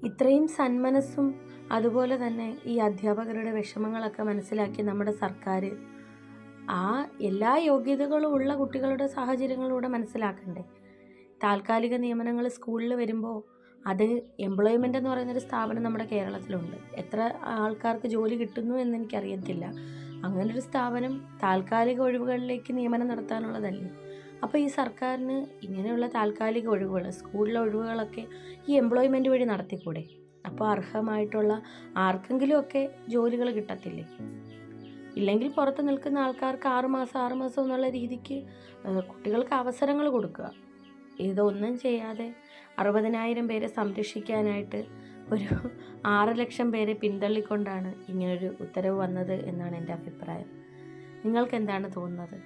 ഇത്രയും സന്മനസ്സും അതുപോലെ തന്നെ ഈ അധ്യാപകരുടെ വിഷമങ്ങളൊക്കെ മനസ്സിലാക്കി നമ്മുടെ സർക്കാർ ആ എല്ലാ യോഗ്യതകളും ഉള്ള കുട്ടികളുടെ സാഹചര്യങ്ങളിലൂടെ മനസ്സിലാക്കണ്ടേ. താൽക്കാലിക നിയമനങ്ങൾ സ്കൂളിൽ വരുമ്പോൾ അത് എംപ്ലോയ്മെൻ്റ് എന്ന് പറയുന്നൊരു സ്ഥാപനം നമ്മുടെ കേരളത്തിലുണ്ട്. എത്ര ആൾക്കാർക്ക് ജോലി കിട്ടുന്നു എന്നെനിക്കറിയത്തില്ല. അങ്ങനൊരു സ്ഥാപനം താൽക്കാലിക ഒഴിവുകളിലേക്ക് നിയമനം നടത്താനുള്ളതല്ലേ. അപ്പോൾ ഈ സർക്കാരിന് ഇങ്ങനെയുള്ള താൽക്കാലിക ഒഴിവുകൾ, സ്കൂളിലെ ഒഴിവുകളൊക്കെ ഈ എംപ്ലോയ്മെൻറ്റ് വഴി നടത്തിക്കൂടെ? അപ്പോൾ അർഹമായിട്ടുള്ള ആർക്കെങ്കിലുമൊക്കെ ജോലികൾ കിട്ടത്തില്ലേ? ഇല്ലെങ്കിൽ പുറത്ത് നിൽക്കുന്ന ആൾക്കാർക്ക് 6 മാസം എന്നുള്ള രീതിക്ക് കുട്ടികൾക്ക് അവസരങ്ങൾ കൊടുക്കുക. ഇതൊന്നും ചെയ്യാതെ 60,000 പേരെ സംരക്ഷിക്കാനായിട്ട് ഒരു 6 ലക്ഷം പേരെ പിന്തള്ളിക്കൊണ്ടാണ് ഇങ്ങനൊരു ഉത്തരവ് വന്നത് എന്നാണ് എൻ്റെ അഭിപ്രായം. നിങ്ങൾക്ക് എന്താണ് തോന്നുന്നത്?